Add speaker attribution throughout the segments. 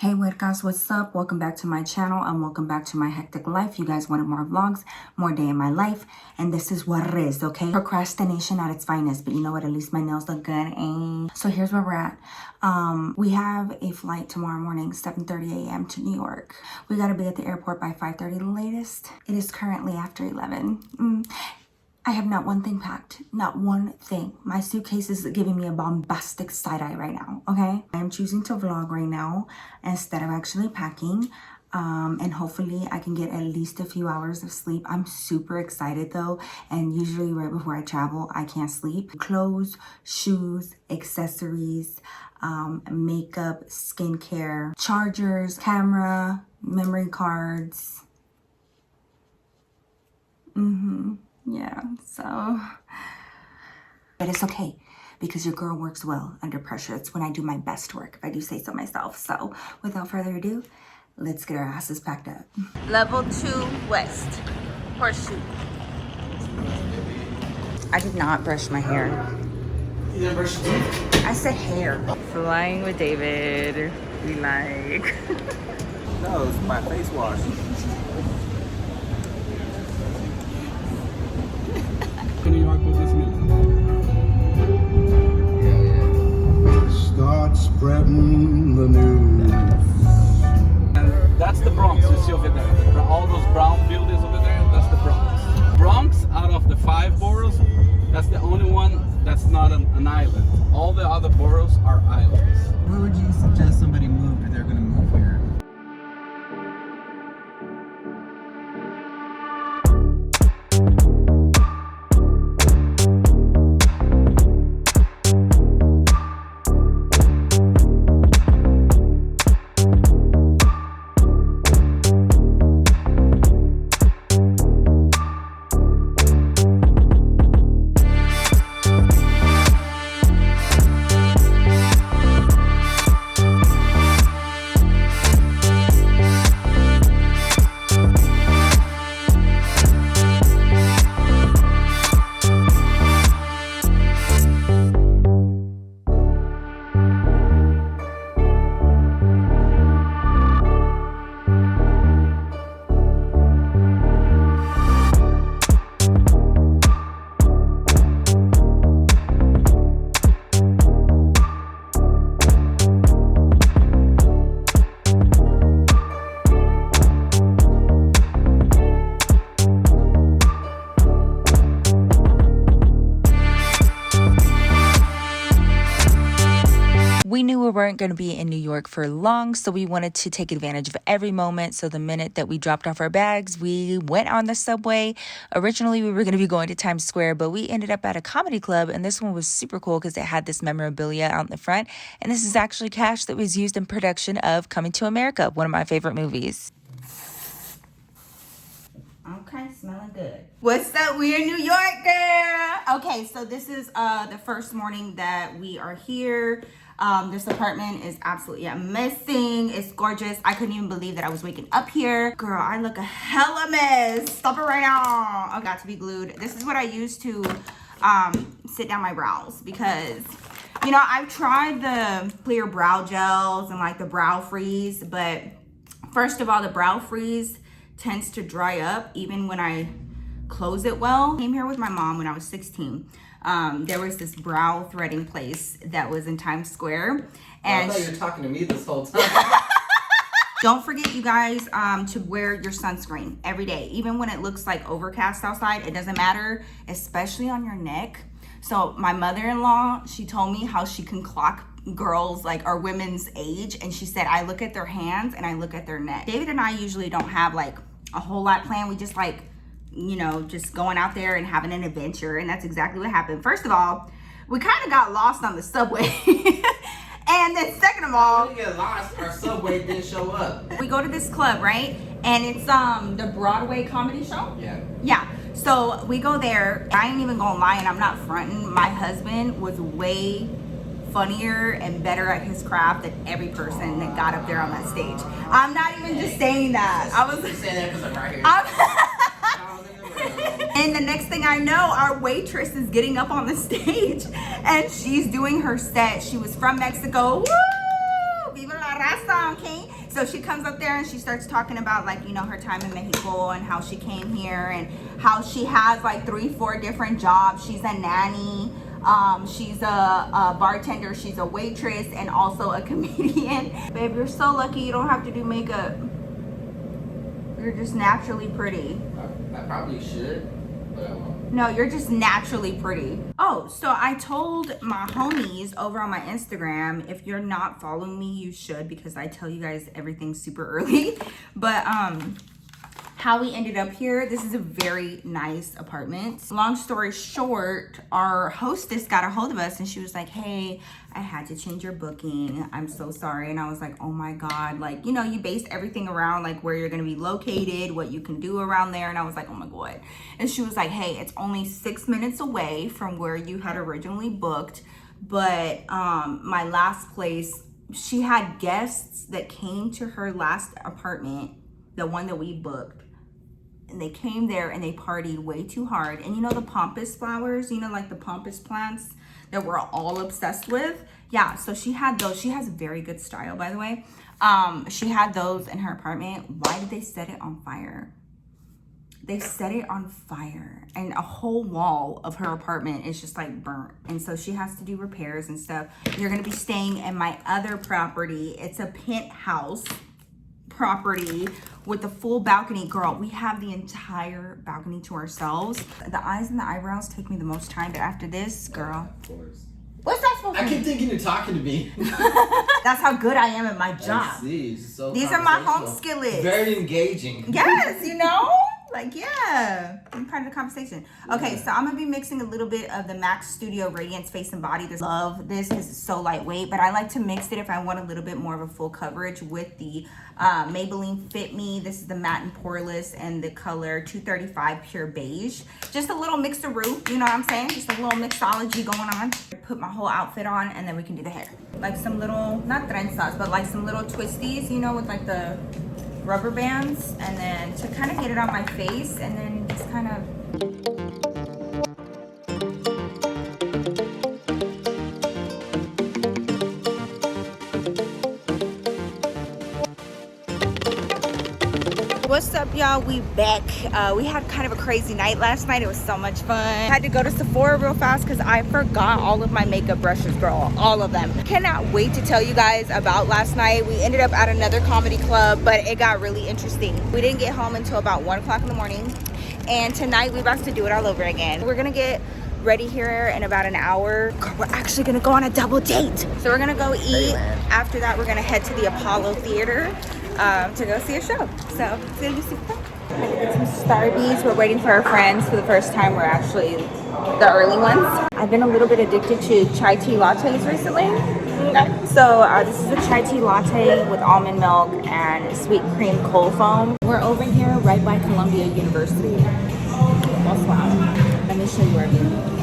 Speaker 1: Hey guys, what's up? Welcome back to my channel and welcome back to my hectic life. You guys wanted more vlogs, more day in my life, and this is what it is, okay? Procrastination at its finest, but you know what? At least my nails look good, eh? So here's where we're at. We have a flight tomorrow morning, 7:30 a.m. to New York. We gotta be at the airport by 5:30 the latest. It is currently after 11. I have not one thing packed, not one thing. My suitcase is giving me a bombastic side eye right now, okay? I am choosing to vlog right now instead of actually packing. And hopefully I can get at least a few hours of sleep. I'm super excited though. And usually right before I travel, I can't sleep. Clothes, shoes, accessories, makeup, skincare, chargers, camera, memory cards. Yeah, so, but it's okay because your girl works well under pressure. It's when I do my best work, if I do say so myself. So without further ado, let's get our asses packed up. Level 2 West, Horseshoe. I did not brush my hair.
Speaker 2: You didn't brush your teeth?
Speaker 1: I said hair. Flying with David, we like.
Speaker 2: No, it's my face wash. New York with this music.
Speaker 3: Start spreading the news.
Speaker 2: And that's the Bronx you see over there. All those brown buildings over there, that's the Bronx. Bronx, out of the 5 boroughs, that's the only one that's not an island. All the other boroughs are islands.
Speaker 4: Where would you suggest somebody move if they're going to move here?
Speaker 1: We knew we weren't going to be in New York for long, so we wanted to take advantage of every moment. So the minute that we dropped off our bags, we went on the subway. Originally, we were going to be going to Times Square, but we ended up at a comedy club, and this one was super cool because it had this memorabilia out in the front. And this is actually cash that was used in production of Coming to America, one of my favorite movies. Okay, smelling good. What's up? We're in New York, girl. Okay, so this is the first morning that we are here. This apartment is absolutely amazing. It's gorgeous. I couldn't even believe that I was waking up here. Girl, I look a hella mess. Stop it right now. I got to be glued. This is what I use to sit down my brows because, you know, I've tried the clear brow gels and like the brow freeze, but first of all, the brow freeze tends to dry up even when I close it well. I came here with my mom when I was 16. There was this brow threading place that was in Times Square. And
Speaker 4: I thought you were talking to me this whole time.
Speaker 1: don't forget, you guys, to wear your sunscreen every day. Even when it looks like overcast outside, it doesn't matter, especially on your neck. So my mother-in-law, she told me how she can clock girls like or women's age, and she said I look at their hands and I look at their neck. David and I usually don't have like a whole lot planned. We just like, you know, just going out there and having an adventure, and that's exactly what happened. First of all, we kind of got lost on the subway. And then second of all,
Speaker 4: We get lost, our subway didn't show up.
Speaker 1: we go to this club, right? And it's the Broadway comedy show. Yeah. So we go there. I ain't even gonna lie, and I'm not fronting. My husband was way funnier and better at his craft than every person that got up there on that stage. I'm not even just saying that. I was
Speaker 4: saying that because I'm right here.
Speaker 1: And the next thing I know, our waitress is getting up on the stage and she's doing her set. She was from Mexico. Woo! Viva la raza, okay? So she comes up there and she starts talking about, like, you know, her time in Mexico and how she came here and how she has like 3-4 different jobs. She's a nanny, she's a bartender, she's a waitress, and also a comedian. Babe, you're so lucky you don't have to do makeup. You're just naturally pretty.
Speaker 4: I probably should, but I won't.
Speaker 1: No, you're just naturally pretty. Oh, so I told my homies over on my Instagram, if you're not following me, you should, because I tell you guys everything super early. But how we ended up here, this is a very nice apartment. Long story short, our hostess got a hold of us and she was like, hey, I had to change your booking, I'm so sorry. And I was like, oh my God, like, you know, you base everything around like where you're gonna be located, what you can do around there. And I was like, oh my God. And she was like, hey, it's only 6 minutes away from where you had originally booked, but my last place, she had guests that came to her last apartment, the one that we booked, and they came there and they partied way too hard. And you know the pampas flowers, you know, like the pampas plants that we're all obsessed with? Yeah, so she had those. She has very good style, by the way. She had those in her apartment. Why did they set it on fire? They set it on fire and a whole wall of her apartment is just like burnt. And so she has to do repairs and stuff. You're gonna be staying in my other property. It's a penthouse property with the full balcony. Girl, we have the entire balcony to ourselves. The eyes and the eyebrows take me the most time, but after this, girl,
Speaker 4: Of course.
Speaker 1: what's that supposed to
Speaker 4: I
Speaker 1: mean?
Speaker 4: keep thinking you're talking to me.
Speaker 1: That's how good I am at my
Speaker 4: I
Speaker 1: job.
Speaker 4: see. So
Speaker 1: These are my home
Speaker 4: conversational.
Speaker 1: skillets.
Speaker 4: Very engaging.
Speaker 1: Yes, you know? Like, yeah, I'm part of the conversation. Okay, so I'm gonna be mixing a little bit of the MAC Studio Radiance Face and Body. Love this because it's so lightweight, but I like to mix it if I want a little bit more of a full coverage with the Maybelline Fit Me. This is the matte and poreless and the color 235 Pure Beige. Just a little mixeroo, you know what I'm saying? Just a little mixology going on. Put my whole outfit on and then we can do the hair. Like some little, not trenzas, but like some little twisties, you know, with like the rubber bands, and then to kind of get it on my face and then just kind of What's up, y'all? We back. We had kind of a crazy night last night. It was so much fun. I had to go to Sephora real fast because I forgot all of my makeup brushes, girl. All of them. Cannot wait to tell you guys about last night. We ended up at another comedy club, but it got really interesting. We didn't get home until about 1 o'clock in the morning. And tonight we're about to do it all over again. We're gonna get ready here in about an hour. We're actually gonna go on a double date. So we're gonna go eat. After that, we're gonna head to the Apollo Theater to go see a show. So it's gonna be super fun. We're gonna get some Starbies. We're waiting for our friends for the first time. We're actually the early ones. I've been a little bit addicted to chai tea lattes recently. Okay. So this is a chai tea latte with almond milk and sweet cream cold foam. We're over here right by Columbia University. Bonsoir. Let me show you where we are.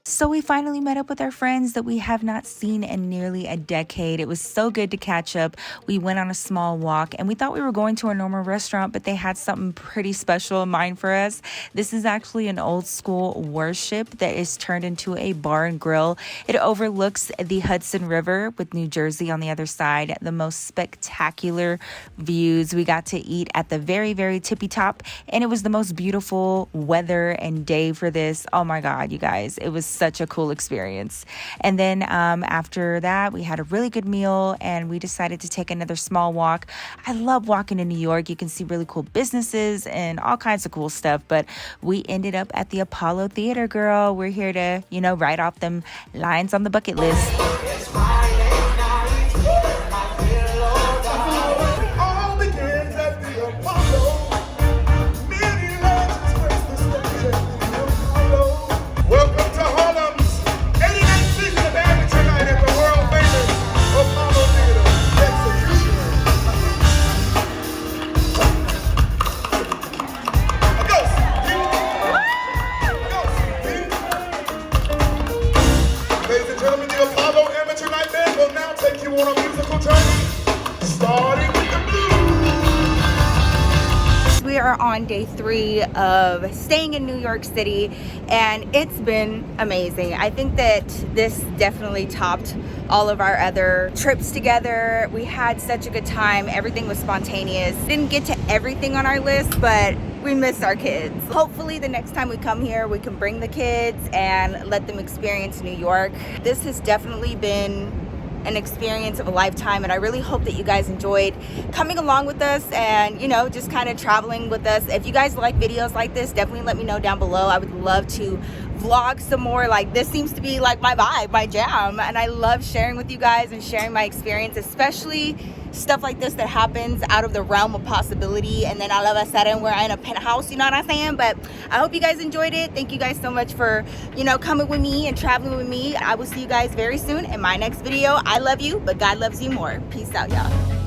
Speaker 1: So we finally met up with our friends that we have not seen in nearly a decade. It was so good to catch up. We went on a small walk and we thought we were going to a normal restaurant, but they had something pretty special in mind for us. This is actually an old school worship that is turned into a bar and grill. It overlooks the Hudson River with New Jersey on the other side. The most spectacular views. We got to eat at the very, very tippy top, and it was the most beautiful weather and day for this. Oh my God, you guys, it was such a cool experience. And then after that, we had a really good meal and we decided to take another small walk. I love walking in New York. You can see really cool businesses and all kinds of cool stuff, but we ended up at the Apollo Theater, girl. We're here to, you know, write off them lines on the bucket list.
Speaker 3: Ladies and gentlemen, the Apollo Amateur Night
Speaker 1: day 3 of staying in New York City, and it's been amazing. I think that this definitely topped all of our other trips together. We had such a good time. Everything was spontaneous. Didn't get to everything on our list, but we miss our kids. Hopefully the next time we come here, we can bring the kids and let them experience New York. This has definitely been an experience of a lifetime, and I really hope that you guys enjoyed coming along with us and, you know, just kind of traveling with us. If you guys like videos like this, definitely let me know down below. I would love to vlog some more. Like, this seems to be like my vibe, my jam, and I love sharing with you guys and sharing my experience, especially stuff like this that happens out of the realm of possibility, and then all of a sudden we're in a penthouse, you know what I'm saying? But I hope you guys enjoyed it. Thank you guys so much for, you know, coming with me and traveling with me. I will see you guys very soon in my next video. I love you, but God loves you more. Peace out, y'all.